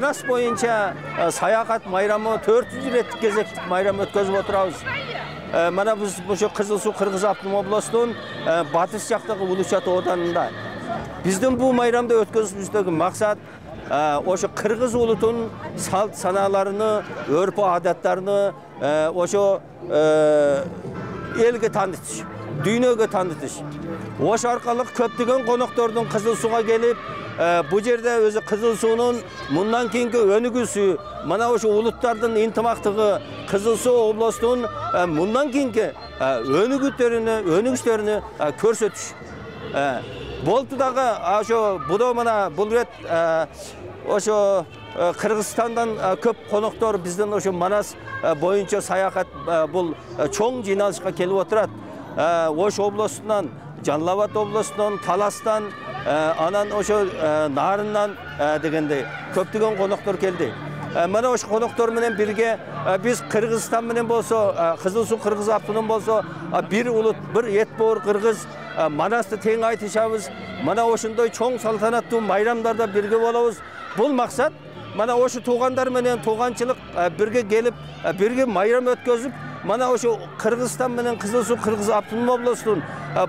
Манас боюнча саякат майрамы 400 реттик кезектик майрам өткөзүп отурабыз. Мана биз ошо Кызыл Суу Кыргыз Автоном областынын батыш жактагы Улучат Оданында. Биздин бул майрамды өткөзүүбүздөгү максат ошо кыргыз улутунун салт санааларыны, өрпү адаттарыны ошо элге таанытыш, дүйнөгө таанытыш. Ошо аркылуу көптөгөн коноктордун Кызыл Сууга келип, бу жерде өзү Кызыл Суунун мындан кийинки өнүгүүсү, мана ошо улуттардын интимактыгы, Кызыл Суу областынын мындан кийинки өнүгүштөрүнү көрсөтүш. Болду дагы ошо будо мана бул рет ошо Кыргызстандан көп коноктор биздин ошо Манас боюнча саякат бул чоң жыйналышка келип отурат. Ош областынан, Жалал Абад областынан, Таластан, анан ошо Нарындан дегендей көптөгөн коноктор келди. Мана ошо коноктор менен бирге биз Кыргызстан менен болсо, Кызыл Суу Кыргыз Автоном болсо, бир улут, бир эт боор кыргыз Манасты тең айтышабыз. Мана ошондой чоң салтанаттуу майрамдарда бирге болобуз. Бул максат мана ошо туугандар менен тууганчылык бирге келип, бирге майрам өткөзүп, мана ошо Кыргызстан менен Кызыл Суу Кыргыз Автоном областынын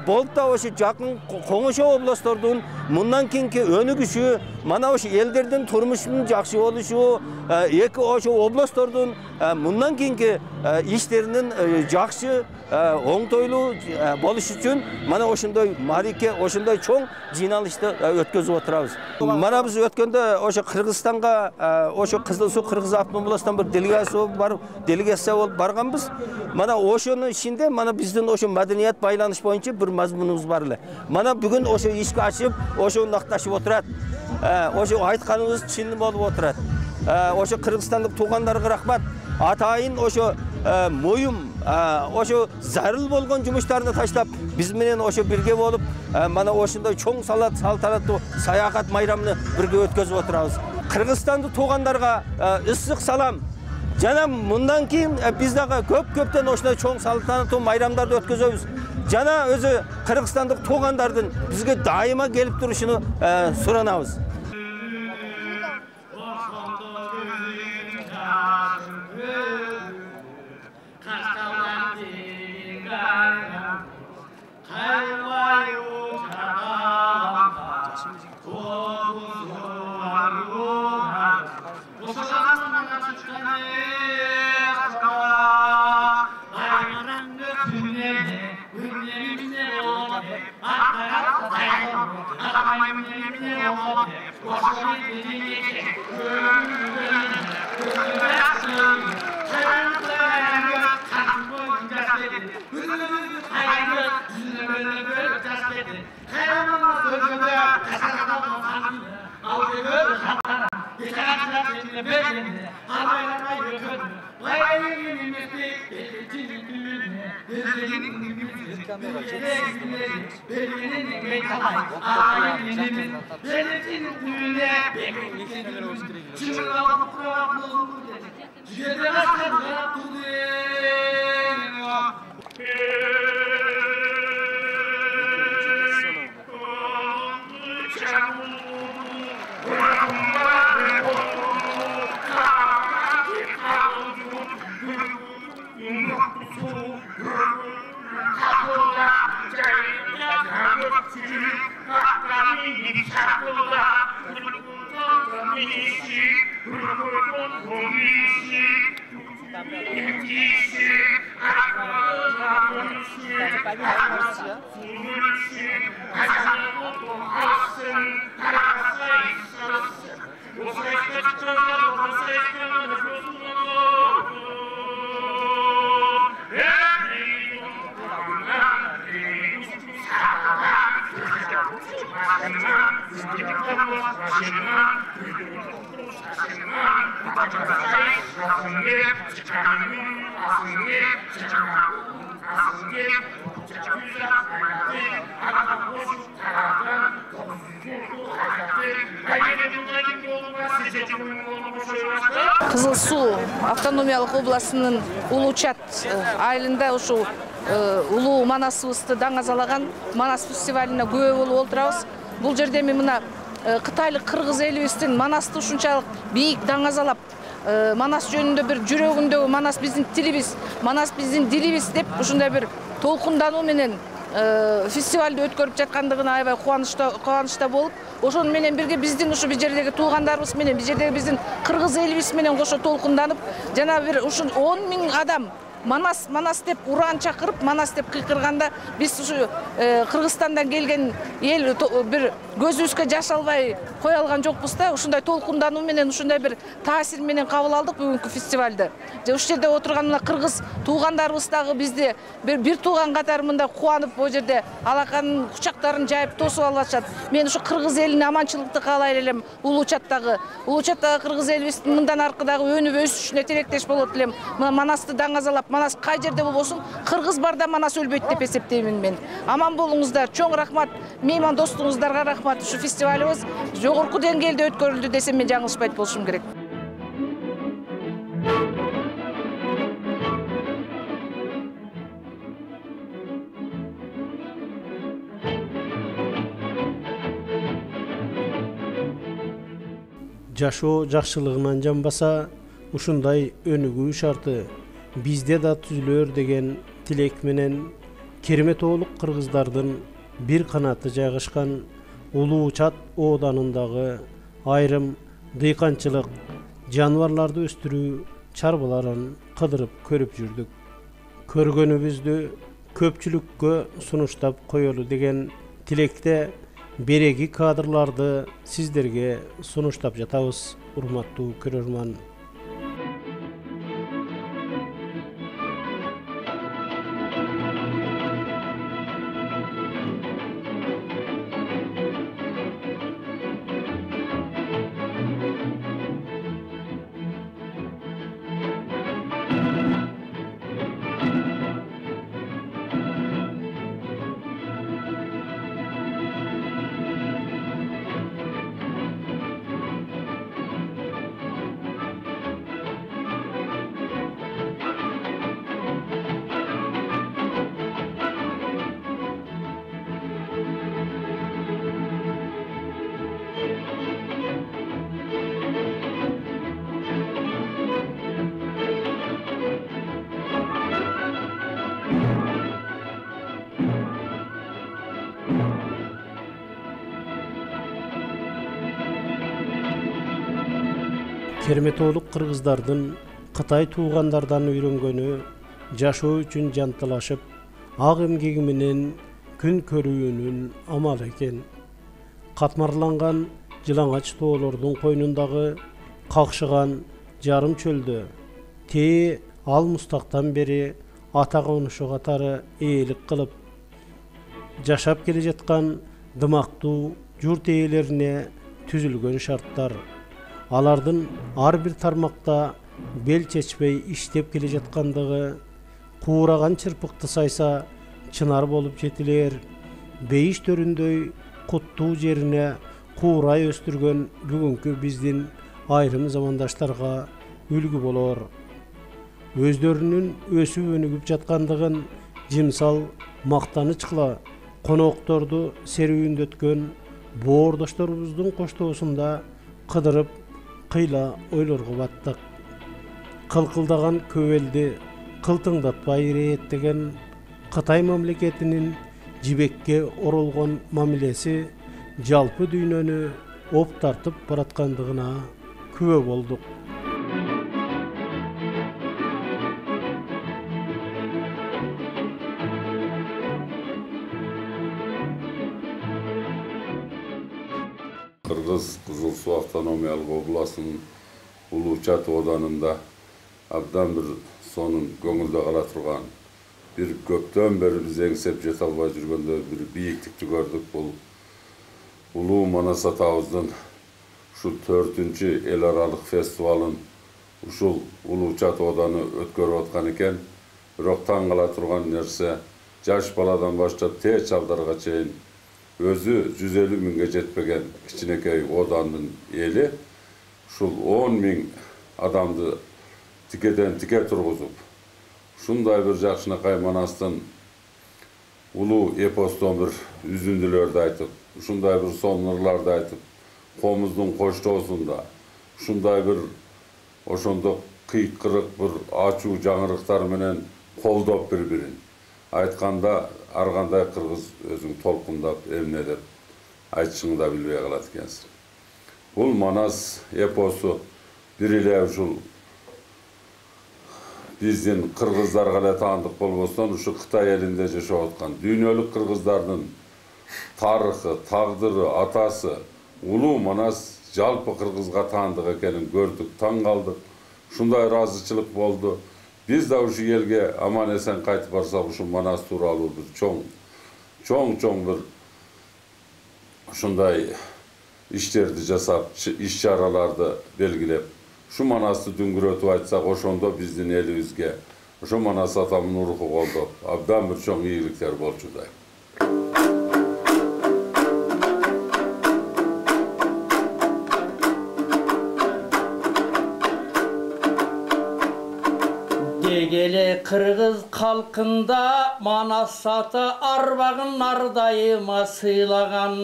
болуп да ошо жакын коңшо областтордун мындан кийинки өнүгүшү, мана ошо элдердин турмушунун жакшы болушу, эки ошо областтордун мындан кийинки иштеринин жакшы оңтойлуу болуш үчүн мана ошондой марике, ошондой чоң жыйналышты өткөзүп отурабыз. Мана биз өткөндө ошо Кыргызстанга ошо Кызыл Суу Кыргыз Автоном областынан бир делегация болуп барганбыз. Мана ошонун ичинде мана биздин ошо маданият байланыш боюнча бир мазмунубуз бар эле. Мана бүгүн ошо ишке ачып, ошону акташып отурат. Ошо айтканыбыз чын болуп отурат. Ошо кыргызстандык туугандарга рахмат. Атайын ошо моюм, ошо зарыл болгон жумуштарны таштап, биз менен ошо бирге болуп, мана ошондой чоң салтанаттуу саякат майрамын бирге өткөзүп отурабыз. Кыргызстандык туугандарга ысык салам. Жана мындан кийин биз дагы көптөн ошондой чоң салтанаттуу майрамдарды өткөзөбүз. Жана өзү Кыргызстандык туугандардын бизге дайыма келип турушуну суранабыз. Кызыл Суу автономиялык областынын Улучат айылында ушул улуу Манасыбызды даңазалаган Манас фестивалине күбө болуп отурабыз. Бул жерде мен мына Кытайлык кыргыз элибиздин Манасты ушунчалык бийик даңазалап, Манас жөнүндө бир жүрөгүндөгү Манас биздин тилибиз, Манас биздин дилибиз деп ушундай бир толкундануу менен фестивалды өткөрүп жаткандыгына аябай кубанычта болуп, ошону менен бирге биздин ушу бир жердеги туугандарыбыз менен, бир жердеги биздин кыргыз элибиз менен кошо толкунданып, жана бир ушул 10 000 адам Манас деп уран чакырып, Манас деп кыйкырганда биз ушу Кыргызстандан келген эл бир көзүбүзгө жаш албай кое алган жокпуз да. Ушундай толкундануу менен, ушундай бир таасир менен кабыл алдык бүгүнкү фестивалды. Ушул жерде отурган мына кыргыз туугандарыбыз дагы бизди бир тууган катары мында кубанып, бул жерде алаканын кучактарын жайып тосуп алып атышат. Мен ушу кыргыз элине аманчылыкты каалай элем. Улуучаттагы кыргыз элибиздин мындан аркы дагы өнүп өсүшүнө тилектеш болот элем. Мына Манасты даңазалап, Манас кай жерде болбосун, кыргыз барда Манас өлбөйт деп эсептеймин мен. Аман болуңуздар, чоң рахмат, мейман достуңуздарга рахмат. Ушу фестивалыбыз жогорку деңгээлде өткөрүлдү десем мен жаңылышпайт болушум керек. Жашоо жакшылыгынан жанбаса, ушундай өнүгүү шарты бизде да түзүлөр деген тилек менен Керметоолук кыргыздардын бир канаты жайгашкан Улуучат ооданындагы айрым дыйканчылык, жаныбарларды өстүрүү чарбаларын кыдырып көрүп жүрдүк. Көргөнүбүздү көпчүлүккө сунуштап коелу деген тилекте береги кадрларды сиздерге сунуштап жатабыз, урматтуу көрөрман. Керметоолук кыргыздардын Кытай туугандардан үйрөнгөнү жашоо үчүн жанталашып, ак эмгеги менен күн көрүүнүн амалы экен. Катмарланган жылаңач тоолордун койнундагы какшыган жарым чөлдө тээ ал мустактан бери ата конушу катары ээлик кылып жашап келе жаткан дымактуу журт ээлерине түзүлгөн шарттар, алардын ар бир тармакта бел чечпей иштеп келе жаткандыгы, куураган чырпыкты сайса чынар болуп жетилер, бейиш төрүндөй куттуу жерине куурай өстүргөн бүгүнкү биздин айрым замандаштарга үлгү болор. Өздөрүнүн өсүп өнүгүп жаткандыгын жимсал мактаныч кыла конокторду серүүндөткөн боордошторубуздун коштоосунда кыдырып кыйла ойлорго баттык. Кылкылдаган көбелди кылтыңдатпай ирээттеген Кытай мамлекетинин жибекке оролгон мамилеси жалпы дүйнөнү оп тартып бараткандыгына күбө болдук. Кыргыз Кызыл Суу автономиялык областынын Улуучат ооданында абдан бир сонун көңүлдө кала турган, бир көптөн бери биз эңсеп жете албай жүргөндө бир бийиктикти көрдүк. Бул Улуу Манас атабыздын ушул 4-чү эл аралык фестивалын ушул Улуучат ооданы өткөрүп аткан экен. Бирок таң кала турган нерсе, жаш баладан баштап тээ чалдарга чейин өзү 150 миңге жетпеген кичинекей оодандын эли ушул 10 000 адамды тикеден тике тургузуп, ушундай бир жакшынакай Манастын улуу эпостон бир үзүндүлөрдү айтып, ушундай бир сонун ырларды айтып, komuzun koştoosunda uşunday bir oşondok kıyık-kırık bir açuu жаңырыктар менен колдоп bir-birin. Aytkanda ar kanday Kırgız özüň tolkundap, emnedip aytışyňy da bilbey kalat ekensiň. Bul Manas eposu bir ile uşul bizdin Kırgızlarga da taandyk bolboston uşu Xitay elinde yaşap atkan dünýölük Kırgızlardyn tarıxy, tagdyry, atası Ulu Manas jalpy Kırgızga taandyk ekenin gördük, taň kaldyk. Şunday razıçılık boldu. Biz de uşu elge aman esen qaytyp barsak uşu Manas turaly bir çoň bir şunday işlerdi jasap, iş çaralardy belgilep şu Manasty düngüretip aytsak oşondo bizdin elibizge oşo Manas atamyň ruhu goldop abdan bir çoň iýilikler bolçuday. Degele Kırgız halkında Manas ata arbağın ardayıma sıylagan.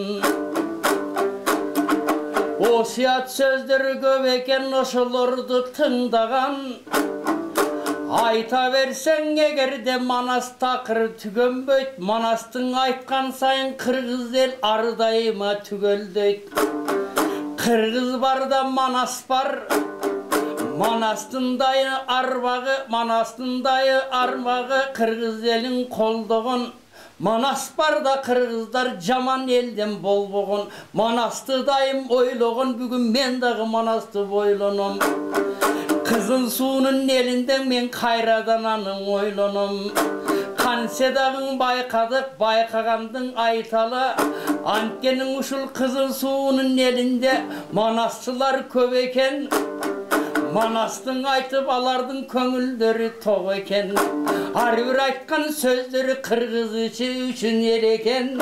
Osiyat sözleri köp eken oşolordu tındagan. Ayta versen egerde Manas takır tügönböйt. Manastın aytkan sayın Kırgız el ardayıma tügöldöйt. Kırgız barda Manas bar. Manastın dayı arbağı Kırgız elin koldoğun. Manas barda Kırgızlar jaman elden bolboğun. Manastı dayım oyloğun, bugün men dağı Manastı boylonum. Kızın suunun elinden men kayradan anın oylonum. Kansedağın baykadık, baykagandın aytalı. Antkenin uşul kızın suunun elinde Manasçılar köp eken. Manastın aytıp alardın köngülleri tok eken. Har bir aytkan sözleri Kırgız üçün yer eken.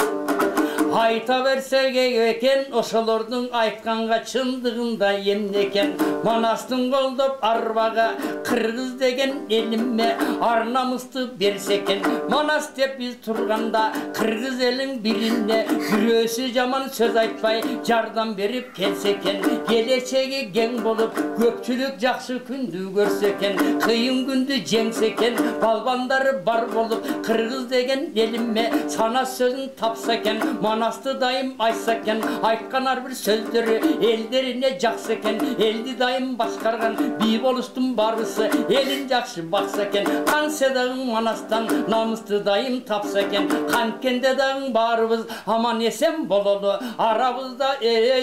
Ayta versek eken, oşolordun aytkanga çındığında yemneken. Manastın koldop arbaga Kırgız degen elimme arnamısты berseken. Manas dep biz turganda Kırgız elin birinde yürösü jaman söz aytpay jardan berip kelseken. Geleceği gen bolup köpçülük jakşı kündü görseken. Kıyın gündü jengseken, balbandары bar bolup Kırgız degen elimme sana sözün tapsaken. Manastı dayım aysaken, aytkan har bir sözleri ellerine jakseken. Eldi dayım başkargan, bir bolustun barısı elin jakşı baksaken. Kan sedağın Manastan namısты dayım tapsaken. Kankende dağın barыбыз aman esen bololu. Arabızda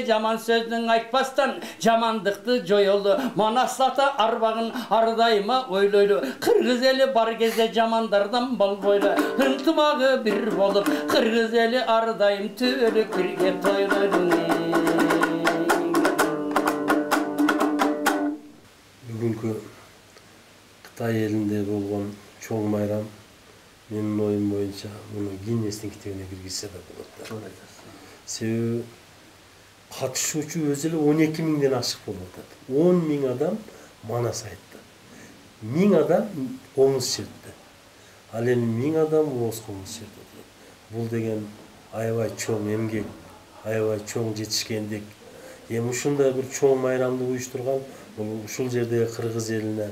jaman sözdün aytpastan jamandıktı joyolu. Manas ata arbağın ardayıma oyloylu. Kırgız eli bar кезде jamandardan bal boylu. Hıntımağı bir bolup Kırgız eli ardayım tüölük birge toylarını. Bugünkü Xitay elinde bolgon çoň bayram menin oyum boyunça bunu Guinness'in kitabına girgizse de bolot. Sebebi katışuuçu özü 12 miңден aşık bolup 10 miң adam Manas aytты. 1000 adam omuz çirtdi. Al endi 1000 adam omuz çirtdi. Bul degen aябай çoň emgek, aябай çoň жетишкендик. Эми ушундай bir çoň bayramды уюштурган ушул жерде Kırgız eline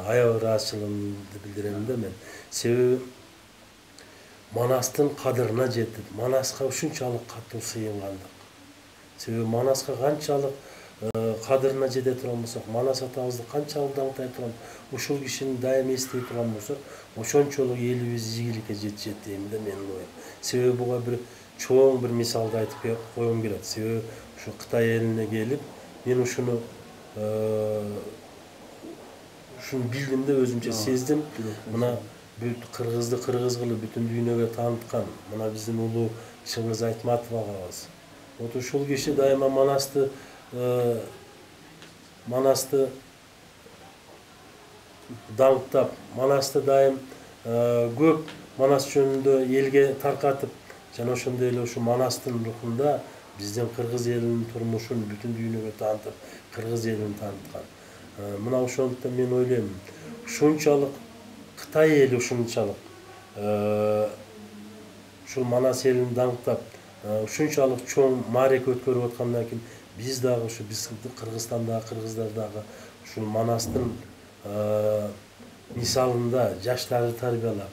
aябай ыраазычылыгымды билдирем да мен. Себеbi Manastын кадырына жетип, Manaska ушунчалыk катуу сыйынгандык. Себеби Manaska канчалык кадырына жете турган болсок, Manas атабызды канчалык даңтай турган, ушул кишини дайым эстей турган болсок, ошончолук элибиз ийгиликке жетишет дейм да менин оюм. Себеби буга bir çoğun bir misalda aytıp koyum kelет. Себеби şu Xitay eline gelip men uşunu bildim de özümçe sezdim. Mına Kırgızdı Kırgız kılıp bütün dünyaya tanıtkan. Mına bizim ulu Çıngiz Aytmatov ağabız. Otu şul kişi daima Manastı dağıttap, Manastı daim köp Manas jönündө elge tarkatıp, jana oşondoy ele şu Manastın ruhunda bizden Kırgız elinin turmuşun bütün dünyaya tanıtıp, Kırgız elini tanıtkan. Mına oşonduktan men oyluyum, şunçalık Xitay eli şunçalık şu Manas elini dağıttap, şunçalık çoğun marek ötkörüp atkandan keyin Biz dagы şu biz Kırgızstandагы Kırgızdardагы şu Manastın misalında жаштарды тарбиялап,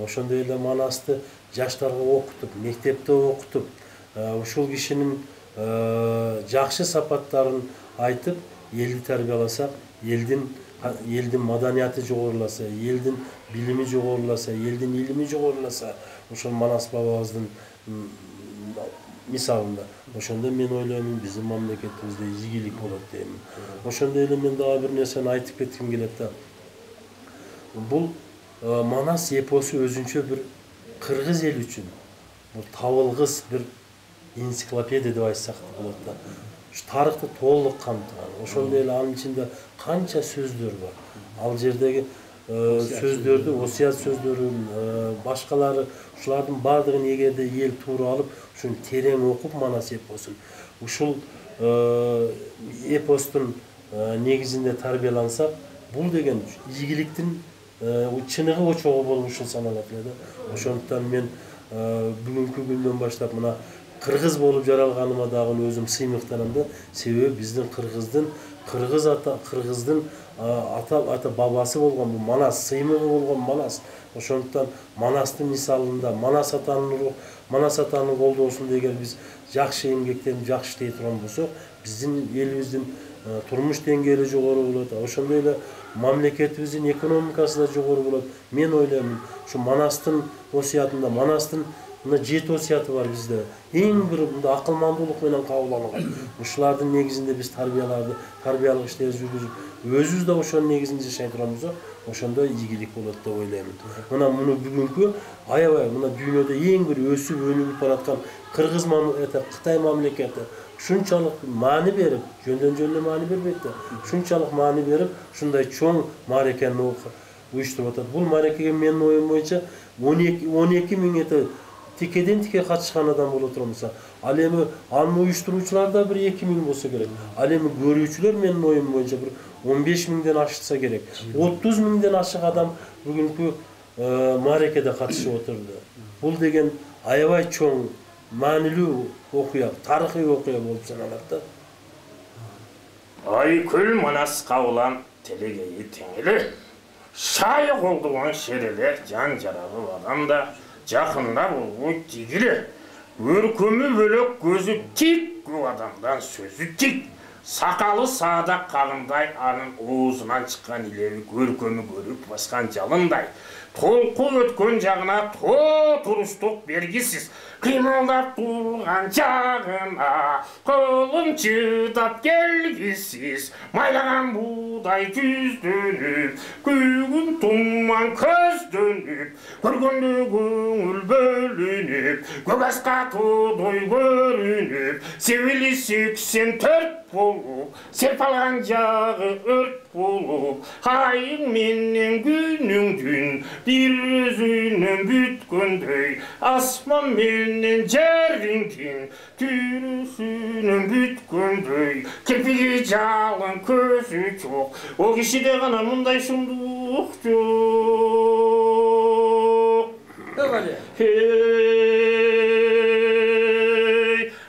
ошондой эле Манасты жаштарга окутуп, мектепте окутуп, ушул кишинин жакшы сапаттарын айтып, элди тарбияласак, элдин маданияты жогоруласа, элдин билими жогоруласа, элдин илими жогоруласа, ошол Манас бабабыздын мисалында. Ошондо мен ойлоймун, биздин мамлекетибизде ийгилик болот дейм. Ошондой эле мен дагы бир нерсени айтып кетким келет да. Бул Манас эпосу өзүнчө бир кыргыз эл үчүн бул табылгыс бир энциклопедия деп айтсак болот да. Тарыхты толук камтыган. Ошондой эле анын ичинде канча сөздөр бар. Ал жердеги сөздөрдү, осуят сөздөрүн, башкалары ушулардын баардыгын эгерде эл туура алып, ушуну терең окуп Манас эпосун, ушул эпостун негизинде тарбиялансак, бул деген ийгиликтин чыныгы очогу болушу саналат эле да. Ошондуктан мен бүгүнкү күндөн баштап мына кыргыз болуп жаралганыма дагы өзүм сыймыктанам да. Себеби биздин кыргыздын ата бабасы болгон бул Манас, сыймыгы болгон Манас. Ошондуктан Манастын мисалында Манас атанын колдоосунда эгер биз жакшы эмгектенип, жакшы иштей турган болсок, биздин элибиздин турмуш деңгээли жогору болот. Ошондой эле мамлекетибиздин экономикасы да жогору болот. Мен ойлоймун, ушу Манастын осуятында, Манастын мына 7 осуяты бар бизде. Эң бир акылмандуулук менен кабылган. Ушулардын негизинде биз тарбиялык иштерди жүргүзүп, өзүбүз да ошонун негизинде жашай турган болсок, ошондо ийгилик болот деп ойлоймун. Мына муну бүгүнкү аябай мына дүйнөдө эң бир өсүп өнүгүп бараткан Кыргыз Кытай мамлекети ушунчалык маани берип, жөндөн маани бербейт да. Ушунчалык маани берип, ушундай чоң мааракени уюштуруп атат. Бул мааракеге менин оюм боюнча 12 миң тикеден тике катышкан адам боло турмаса, ал эми аны уюштуруучулар да бир 2 миң болсо керек. Ал эми көрүүчүлөр менин оюм боюнча бир 15 миңден ашса керек. 30 миңден ашык адам бүгүнкү мааракеде катышып отурду. Бул деген аябай чоң маанилүү окуя, тарыхый окуя болуп саналат да. Айкөл Манаска улан телегейи теңели, шай колдуган шерелер жан жарабы адамда жакында болуу тигиле, өркөмү бөлөк көзү тик көп адамдан сөзү тик, сакалы саадак калындай анын оозунан чыккан илеби көркөмү көрүп баскан жалындай, толку өткөн жагына туруштук бергисиз, кыймылдап турган жагына колун чыдап келгисиз, майлаган буудай жүздөнүп, күйгүн туман көздөнүп, көргөндө көңүл бөлүнүп, көк аска тодой көрүнүп, себили 84 болуп, серпалган жагы өрт болуп, айың менен күнүңдүн бир өзүнөн бүткөндөй, асман менен жериңдин түрүсүнөн бүткөндөй, кирпиги жалын көзү жок, о кишиде гана мындай шумдук жок.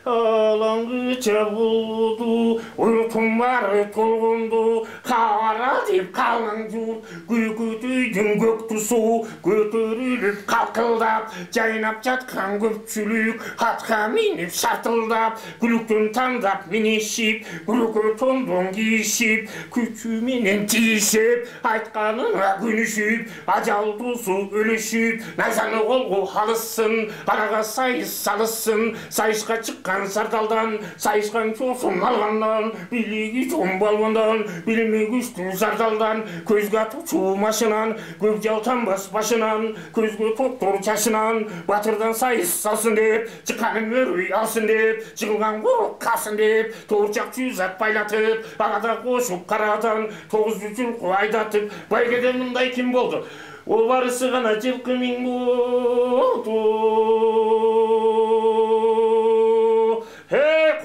Алаңгыча болду, уютум бары толгонду, кара деп калың жур, күкүтүйдүн көк тусу көтөрүлүп калкылдап, жайнап жаткан көпчүлүк атка минип шартылдап, күлүктөн тандап минишип, күлүккө тондон кийишип, күчү менен тийишип, айтканына күнүшүп, ажал туусу өлүшүп, найзаны колго алышсын, арага сайыс салышсын, сайышка чыккан сардалдан, сайышкан чоосун алгандан, билиги чоң балбандан, билими күчтүү зардалдан, көзгө атуучу машынан, көп жалтанбас башынан, көзгө токтор чашынан, батырдан сайыс салсын деп, чыкканын өрүй алсын деп, жыгылган курuk калсын деп, тоорчак чүзат байлатып, арада кошуп карадан, 9 жылкы айдатып, байгеде мындай ким болду? Ол барысы гана жылкы миң болду.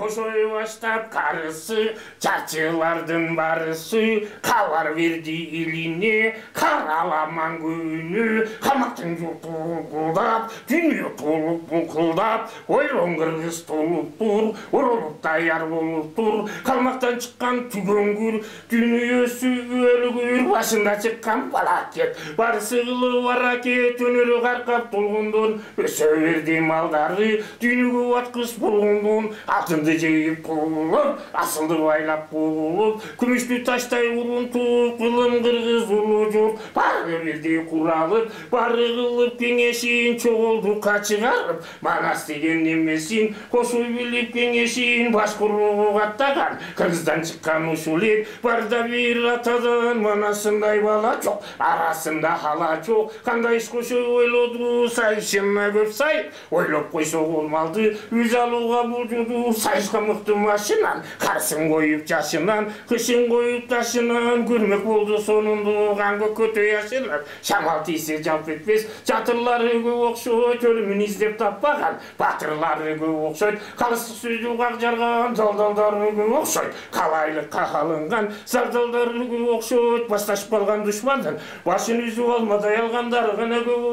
Кошой баштап bayrap karısı, çarçılardın barısı, kavar verdi iline, karalaman günü, kalmaktın yurtu bulkuldap, dünya tolup bulkuldap, oyron kırgız tolup dur, orulup dayar bolup dur, kalmaktan çıkan tügöngür, dünyası ölgür, başında çıkan balaket, barısı kılı var raket, önürü karkap dolgundun, öse verdi maldarı, dünyü vatkız bulgundun, altındı jeyip kurulup, asıldı baylap bulup, kümüşlü taştay uruntup, kılım kırgız ulucup, barı verdi kuralıp, barı kılıp kengeşin çoğuldu kaçıgarıp, manas degen nemesin, koşuy bilip kengeşin, başkuruğu kattagan, kırgızdan çıkan uşulet, barda bir atadan, manasınday bala çok, arasında hala çok, kандай iş koşuy oylodu, sayışına köp say, oylop koysa olmaldı, üz aluğa bulcudu, sayışka mıktı maşınan, karsın koyup yaşından, kışın koyup taşından, görmek oldu sonunda, kanka kötü yaşınan, şamal tiyse camp etmez, çatırları köp okşoy, ölümün izlep tappagan, batırları köp okşoy, kalısı süzü kakjargan, daldalları köp okşoy, kalaylık kahalıngan, sardalları köp okşoy, bastaşıp kalgan düşmandan, başın üzü olmaday alganдар gana köp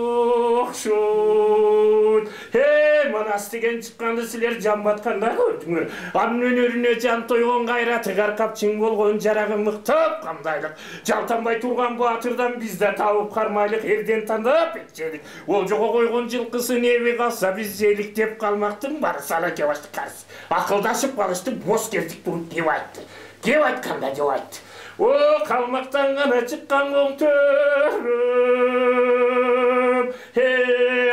okşoy. Hey, manas degen çıkkandı siler jam batkanda gördüңөр. Anын өнөрүнө жан тойгон кайраты каркап чиң болгон жарагы мыктап камдайлык. Жалтанбай турган батырдан биз да табып кармайлык, эрден тандап кетчелик. Ол жого койгон жылкысын эби калса биз желик деп калмактын бары сала кеп ашты карсы. Акылдашып калышты, бос кердик туруп кеп айтты. Кеп айтканда деп айтты. О, калмактан гана чыккан коңтөрүм,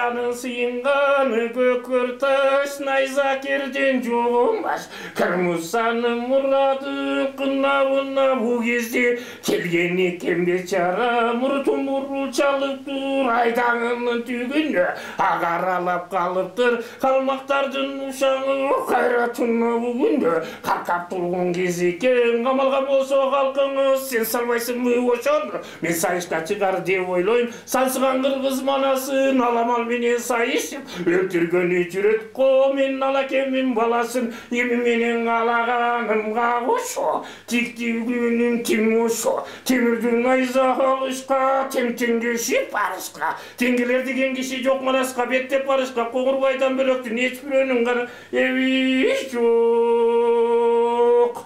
анын сыйынганы көкөр таш, найза керден жугумаш, кырмызанын мурадын кынабына бу кезде келген экен бечара, муртун бурул чалып тур, айдаңынын түгүнө агаралап калыптыр, калмактардын ушаңы кайратына бүгүндө каркап турган кез экен, камалган болсо калкың sen salmaysınmı oşandı? Men sayışka çıkar diye oyloyum. Sansıgan kırgız manasın, alamal menen sayışım. Öldürgönü cüret ko, men alakemin balasın. Yemi menen alağanım kavuşu. Tikti günüm kim uşu. Temirdün ayza halışka, temtengeşip barışka. Tengeler degen kişi yok manaska, bettep barışka. Koğurbaydan bölöktün, hiçbir önün kanı evi yok.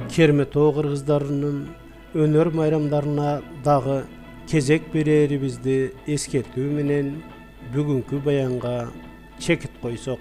Kermetau kırgızlarının önör bayramlarına dağı kezek bereribizdi eskertүү menen bugünkü bayanга çekit koysok.